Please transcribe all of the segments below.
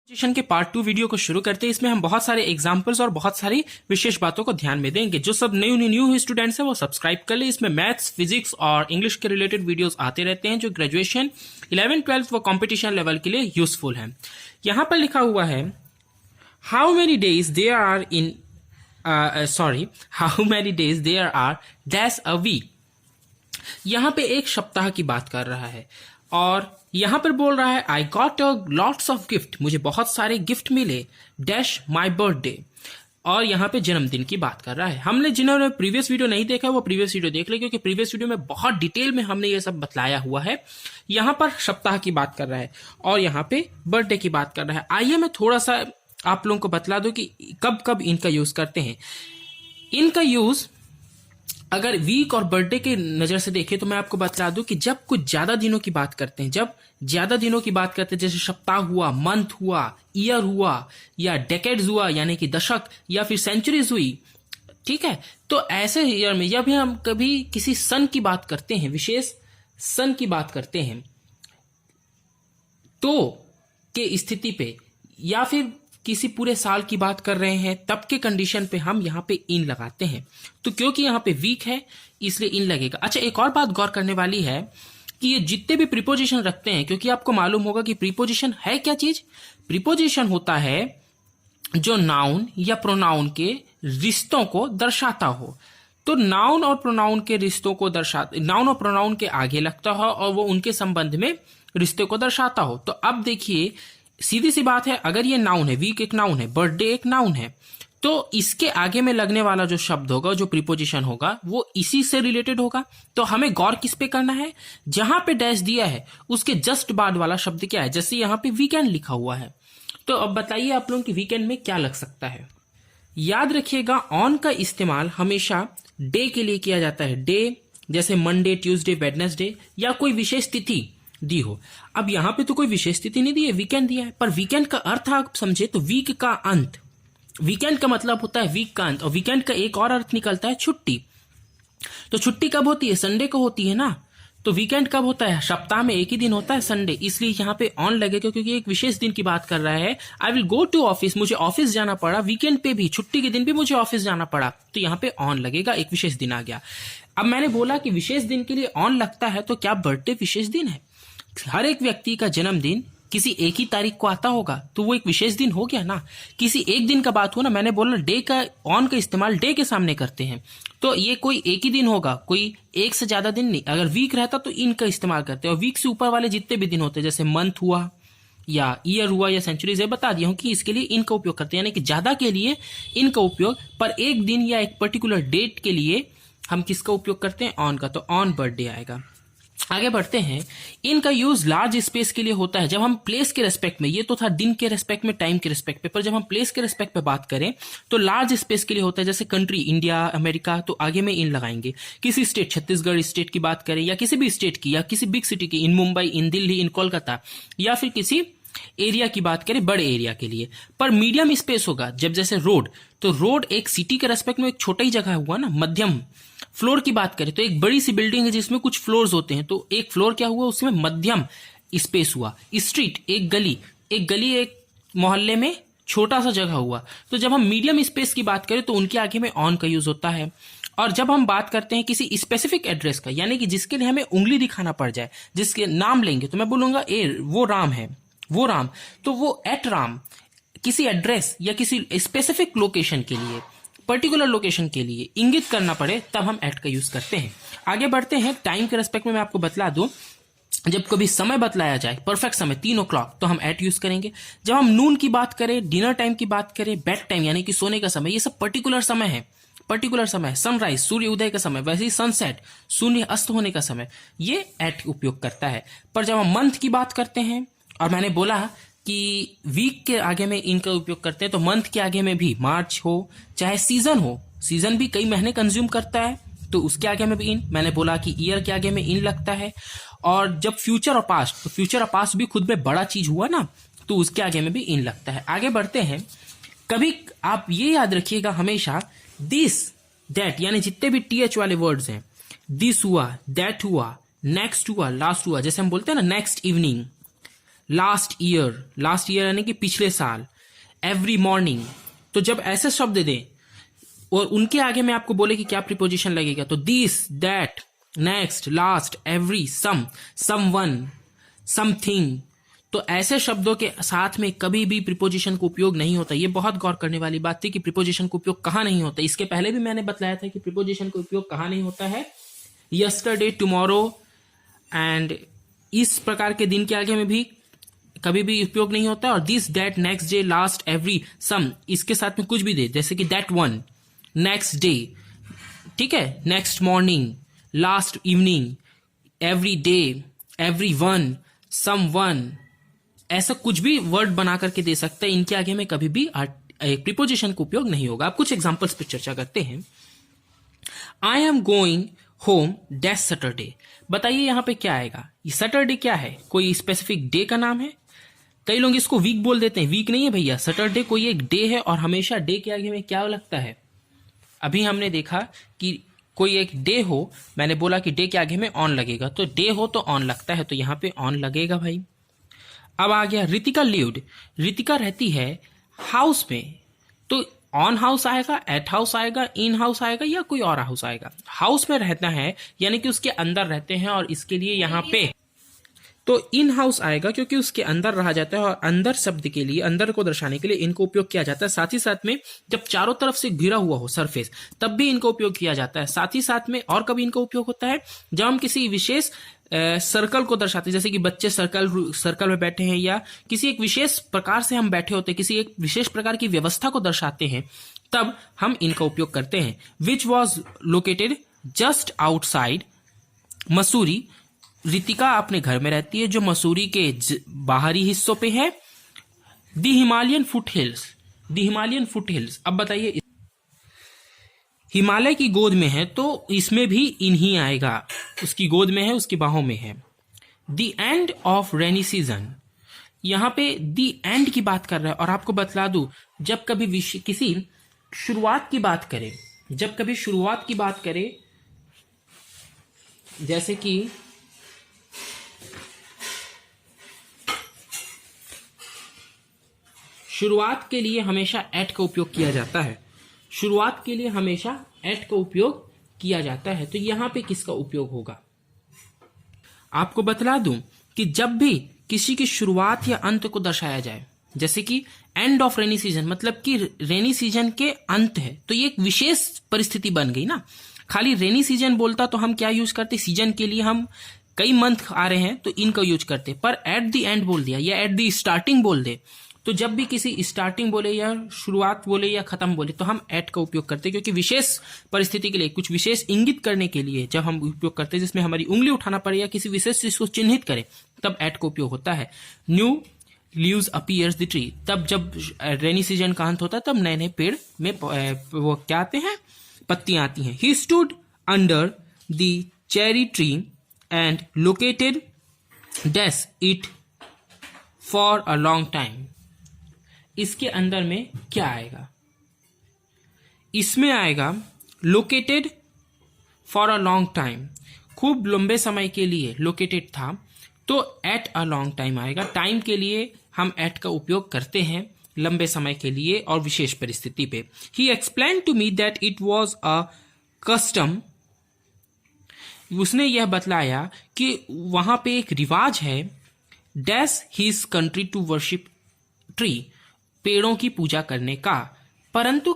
Session के part 2 video को शुरू करते हैं। इसमें हम बहुत सारे एग्जांपल्स और बहुत सारी विशेष बातों को ध्यान में देंगे। जो सब न्यू स्टूडेंट्स हैं वो सब्सक्राइब कर ले। इसमें मैथ्स, फिजिक्स और इंग्लिश के रिलेटेड वीडियोस आते रहते हैं जो ग्रेजुएशन 11th 12th व कॉम्पिटिशन लेवल के लिए यूजफुल है। यहां पर लिखा हुआ है how many days there are dash a week. यहां पे एक सप्ताह की बात कर रहा है और यहां पर बोल रहा है I got a lots of gift, मुझे बहुत सारे गिफ्ट मिले डैश माई बर्थडे। और यहां पे जन्मदिन की बात कर रहा है। हमने जिन्होंने प्रीवियस वीडियो नहीं देखा वो प्रीवियस वीडियो देख ले, क्योंकि प्रीवियस वीडियो में बहुत डिटेल में हमने ये सब बतलाया हुआ है। यहां पर सप्ताह की बात कर रहा है और यहां पे बर्थडे की बात कर रहा है। आइए मैं थोड़ा सा आप लोगों को बतला दूं कि कब कब इनका यूज करते हैं। इनका यूज अगर वीक और बर्थडे के नजर से देखें तो मैं आपको बता दूं कि जब कुछ ज्यादा दिनों की बात करते हैं, जैसे सप्ताह हुआ, मंथ हुआ, ईयर हुआ या डेकेड्स हुआ यानी कि दशक, या फिर सेंचुरीज हुई, ठीक है। तो ऐसे ईयर में जब भी हम कभी किसी सन की बात करते हैं, विशेष सन की बात करते हैं तो के स्थिति पे, या फिर किसी पूरे साल की बात कर रहे हैं तब के कंडीशन पे हम यहाँ पे इन लगाते हैं। तो क्योंकि यहाँ पे वीक है इसलिए इन लगेगा। अच्छा, एक और बात गौर करने वाली है कि ये जितने भी प्रीपोजिशन रखते हैं, क्योंकि आपको मालूम होगा कि प्रीपोजिशन है क्या चीज। प्रीपोजिशन होता है जो नाउन या प्रोनाउन के रिश्तों को दर्शाता हो। तो नाउन और प्रोनाउन के रिश्तों को नाउन और प्रोनाउन के आगे लगता हो और वो उनके संबंध में रिश्ते को दर्शाता हो। तो अब देखिए, सीधी सी बात है, अगर ये नाउन है, वीक एक नाउन है, बर्थडे एक नाउन है, तो इसके आगे में लगने वाला जो शब्द होगा, जो प्रीपोजिशन होगा, वो इसी से रिलेटेड होगा। तो हमें गौर किस पे करना है, जहां पे डैश दिया है उसके जस्ट बाद वाला शब्द क्या है। जैसे यहां पे वीकेंड लिखा हुआ है, तो अब बताइए आप लोगों की वीकेंड में क्या लग सकता है। याद रखिएगा, ऑन का इस्तेमाल हमेशा डे के लिए किया जाता है। डे जैसे मंडे, ट्यूसडे, वेडनेसडे, या कोई विशेष तिथि दी हो। अब यहां पे तो कोई विशेष तिथि नहीं दी है, वीकेंड दिया है, पर वीकेंड का अर्थ आप समझे तो वीक का अंत। वीकेंड का मतलब होता है वीक का अंत, और वीकेंड का एक और अर्थ निकलता है छुट्टी। तो छुट्टी कब होती है, संडे को होती है ना। तो वीकेंड कब होता है, सप्ताह में एक ही दिन होता है, संडे। इसलिए यहाँ पे ऑन लगेगा क्योंकि एक विशेष दिन की बात कर रहा है। I will go to office, मुझे ऑफिस जाना पड़ा, वीकेंड पे भी, छुट्टी के दिन भी मुझे ऑफिस जाना पड़ा, तो यहाँ पे ऑन लगेगा, एक विशेष दिन आ गया। अब मैंने बोला कि विशेष दिन के लिए ऑन लगता है, तो क्या बर्थडे विशेष दिन है। हर एक व्यक्ति का जन्मदिन किसी एक ही तारीख को आता होगा, तो वो एक विशेष दिन हो गया ना। किसी एक दिन का बात हो ना, मैंने बोला डे का, ऑन का इस्तेमाल डे के सामने करते हैं, तो ये कोई एक ही दिन होगा, कोई एक से ज्यादा दिन नहीं। अगर वीक रहता तो इनका इस्तेमाल करते हैं, और वीक से ऊपर वाले जितने भी दिन होते हैं, जैसे मंथ हुआ या ईयर हुआ या सेंचुरीज है, बता दिया हूं कि इसके लिए इनका उपयोग करते हैं, यानी कि ज्यादा के लिए इनका उपयोग, पर एक दिन या एक पर्टिकुलर डेट के लिए हम किसका उपयोग करते हैं, ऑन का। तो ऑन बर्थडे आएगा। आगे बढ़ते हैं। इनका यूज लार्ज स्पेस के लिए होता है। जब हम प्लेस के रेस्पेक्ट में, ये तो था दिन के रेस्पेक्ट में, टाइम के रेस्पेक्ट पे, पर जब हम प्लेस के रेस्पेक्ट पे बात करें तो लार्ज स्पेस के लिए होता है। जैसे कंट्री, इंडिया, अमेरिका, तो आगे में इन लगाएंगे। किसी स्टेट, छत्तीसगढ़ स्टेट की बात करें, या किसी भी स्टेट की, या किसी बिग सिटी की, इन मुंबई, इन दिल्ली, इन कोलकाता, या फिर किसी एरिया की बात करें, बड़े एरिया के लिए। पर मीडियम स्पेस होगा जब, जैसे रोड, तो रोड एक सिटी के रेस्पेक्ट में एक छोटा ही जगह हुआ ना। मध्यम फ्लोर की बात करें तो एक बड़ी सी बिल्डिंग है जिसमें कुछ फ्लोर्स होते हैं, तो एक फ्लोर क्या हुआ, उसमें मध्यम स्पेस हुआ। स्ट्रीट एक गली, एक मोहल्ले में छोटा सा जगह हुआ। तो जब हम मीडियम स्पेस की बात करें तो उनके आगे में ऑन का यूज होता है। और जब हम बात करते हैं किसी स्पेसिफिक एड्रेस का, यानी कि जिसके लिए हमें उंगली दिखाना पड़ जाए, जिसके नाम लेंगे, तो मैं बोलूंगा वो राम है, वो राम, तो वो एट राम। किसी एड्रेस या किसी स्पेसिफिक लोकेशन के लिए, पर्टिकुलर लोकेशन के लिए इंगित करना पड़े, तब हम एट का यूज करते हैं। आगे बढ़ते हैं। टाइम के रेस्पेक्ट में मैं आपको बतला दूं, जब कभी समय बतलाया जाए, परफेक्ट समय 3 o'clock, तो हम एट यूज करेंगे। जब हम नून की बात करें, डिनर टाइम की बात करें, बेड टाइम यानी कि सोने का समय, ये सब पर्टिकुलर समय है, पर्टिकुलर समय। सनराइज, सूर्य उदय का समय, वैसे ही सनसेट, शून्य अस्त होने का समय, ये एट उपयोग करता है। पर जब हम मंथ की बात करते हैं, और मैंने बोला कि वीक के आगे में इनका उपयोग करते हैं, तो मंथ के आगे में भी, मार्च हो चाहे सीजन हो, सीजन भी कई महीने कंज्यूम करता है, तो उसके आगे में भी इन। मैंने बोला कि ईयर के आगे में इन लगता है। और जब फ्यूचर और पास्ट, तो फ्यूचर और पास्ट भी खुद में बड़ा चीज हुआ ना, तो उसके आगे में भी इन लगता है। आगे बढ़ते हैं। कभी आप ये याद रखिएगा हमेशा, दिस, दैट, यानी जितने भी टीएच वाले वर्ड्स हैं, दिस हुआ, दैट हुआ, नेक्स्ट हुआ, लास्ट हुआ, जैसे हम बोलते हैं ना नेक्स्ट इवनिंग, लास्ट ईयर यानी कि पिछले साल, एवरी मॉर्निंग। तो जब ऐसे शब्द दें और उनके आगे में आपको बोले कि क्या प्रीपोजिशन लगेगा, तो this, that, next, last, every, some, someone, something, तो ऐसे शब्दों के साथ में कभी भी प्रीपोजिशन का उपयोग नहीं होता। ये बहुत गौर करने वाली बात थी कि प्रीपोजिशन का उपयोग कहाँ नहीं होता। इसके पहले भी मैंने बताया था कि प्रीपोजिशन का उपयोग कहाँ नहीं होता है, यस्टरडे, टुमारो एंड इस प्रकार के दिन के आगे में भी कभी भी उपयोग नहीं होता। और this, that, next day, last, every, some, इसके साथ में कुछ भी दे, जैसे कि दैट वन, नेक्स्ट डे, ठीक है, next morning, last evening, every day, every one, some one, ऐसा कुछ भी वर्ड बना करके दे सकते हैं। इनके आगे में कभी भी प्रीपोजिशन का उपयोग नहीं होगा। अब कुछ एग्जांपल्स पे चर्चा करते हैं। I am going home that Saturday, बताइए यहां पे क्या आएगा। ये सैटरडे क्या है, कोई स्पेसिफिक डे का नाम है? कई लोग इसको वीक बोल देते हैं, वीक नहीं है भैया, सैटरडे कोई एक डे है और हमेशा डे के आगे में क्या लगता है। अभी हमने देखा कि कोई एक डे हो, मैंने बोला कि डे के आगे में ऑन लगेगा, तो डे हो तो ऑन लगता है, तो यहां पे ऑन लगेगा भाई। अब आ गया रितिका लिव्ड, रितिका रहती है हाउस में, तो ऑन हाउस आएगा, एट हाउस आएगा, इन हाउस आएगा या कोई और हाउस आएगा। हाउस में रहना है यानी कि उसके अंदर रहते हैं और इसके लिए यहाँ पे तो इन हाउस आएगा क्योंकि उसके अंदर रहा जाता है और अंदर शब्द के लिए, अंदर को दर्शाने के लिए इनको उपयोग किया जाता है। साथ ही साथ में जब चारों तरफ से घिरा हुआ हो सरफेस, तब भी इनका उपयोग किया जाता है। साथ ही साथ में और कभी इनका उपयोग होता है जब हम किसी विशेष सर्कल को दर्शाते हैं, जैसे कि बच्चे सर्कल में बैठे हैं या किसी एक विशेष प्रकार से हम बैठे होते हैं, किसी एक विशेष प्रकार की व्यवस्था को दर्शाते हैं, तब हम इनका उपयोग करते हैं। Which was located just outside Mussoorie, Ritika अपने घर में रहती है जो मसूरी के बाहरी हिस्सों पे है। दी हिमालयन फुट हिल्स, अब बताइए हिमालय की गोद में है तो इसमें भी इन ही आएगा, उसकी गोद में है, उसकी बाहों में है। The end of rainy season, यहां पे द एंड की बात कर रहा है। और आपको बतला दूं, जब कभी किसी शुरुआत की बात करें, जैसे कि शुरुआत के लिए हमेशा एट का उपयोग किया जाता है, तो यहां पे किसका उपयोग होगा? आपको बतला दूं कि जब भी किसी की शुरुआत या अंत को दर्शाया जाए, जैसे कि एंड ऑफ रेनी सीजन, मतलब कि रेनी सीजन के अंत है, तो ये एक विशेष परिस्थिति बन गई ना। खाली रेनी सीजन बोलता तो हम क्या यूज करते, सीजन के लिए हम कई मंथ आ रहे हैं तो इनका यूज करते, पर एट द एंड बोल दिया या एट द स्टार्टिंग बोल दे, तो जब भी किसी स्टार्टिंग बोले या शुरुआत बोले या खत्म बोले तो हम एट का उपयोग करते हैं, क्योंकि विशेष परिस्थिति के लिए, कुछ विशेष इंगित करने के लिए जब हम उपयोग करते हैं, जिसमें हमारी उंगली उठाना पड़े या किसी विशेष चीज को चिन्हित करें, तब एट का उपयोग होता है। New leaves appears the tree, तब जब रेनी सीजन का अंत होता है तब नए नए पेड़ में वो क्या आते हैं, पत्तियां आती हैं। He stood under the cherry tree and located dash it for a long time, इसके अंदर में क्या आएगा? इसमें आएगा located for a long time, खूब लंबे समय के लिए लोकेटेड था, तो एट अ लॉन्ग टाइम आएगा। टाइम के लिए हम एट का उपयोग करते हैं लंबे समय के लिए और विशेष परिस्थिति पे। He explain to me that it was a custom, उसने यह बतलाया कि वहां पे एक रिवाज है, dash his country to worship tree, पेड़ों की पूजा करने का। परंतु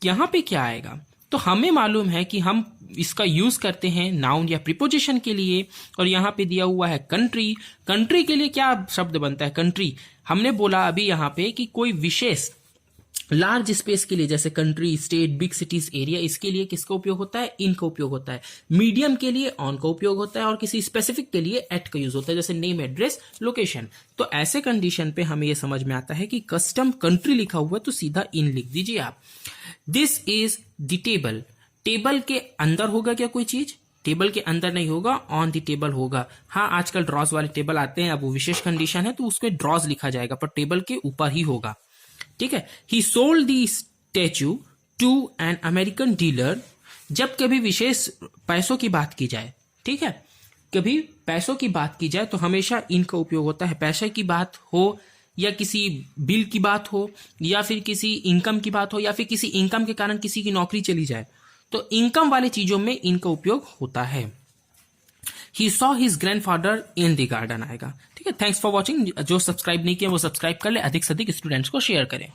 यहां पे क्या आएगा? तो हमें मालूम है कि हम इसका यूज करते हैं नाउन या प्रीपोजिशन के लिए, और यहां पे दिया हुआ है कंट्री। कंट्री के लिए क्या शब्द बनता है? कंट्री। हमने बोला अभी यहां पे कि कोई विशेष लार्ज स्पेस के लिए, जैसे country, state, big cities, area, इसके लिए किसका उपयोग होता है? इन का उपयोग होता है। मीडियम के लिए ऑन का उपयोग होता है और किसी स्पेसिफिक के लिए एट का यूज होता है, जैसे नेम, एड्रेस, लोकेशन। तो ऐसे कंडीशन पे हमें यह समझ में आता है कि कस्टम कंट्री लिखा हुआ है तो सीधा इन लिख दीजिए आप। This is the table, table के अंदर होगा क्या कोई चीज? टेबल के अंदर नहीं होगा, ऑन द टेबल होगा। हाँ, आजकल ड्रॉज वाले टेबल आते हैं, अब वो विशेष कंडीशन है तो उसमें ड्रॉज लिखा जाएगा, पर टेबल के ऊपर ही होगा, ठीक है। He sold the statue to an American dealer, जब कभी विशेष पैसों की बात की जाए, ठीक है, कभी पैसों की बात की जाए तो हमेशा इन का उपयोग होता है। पैसे की बात हो या किसी बिल की बात हो या फिर किसी इनकम की बात हो या फिर किसी इनकम के कारण किसी की नौकरी चली जाए, तो इनकम वाले चीजों में इनका उपयोग होता है। He saw his grandfather in the garden आएगा। ठीक है, थैंक्स फॉर वॉचिंग। जो सब्सक्राइब नहीं किया वो सब्सक्राइब कर ले, अधिक से अधिक स्टूडेंट्स को शेयर करें।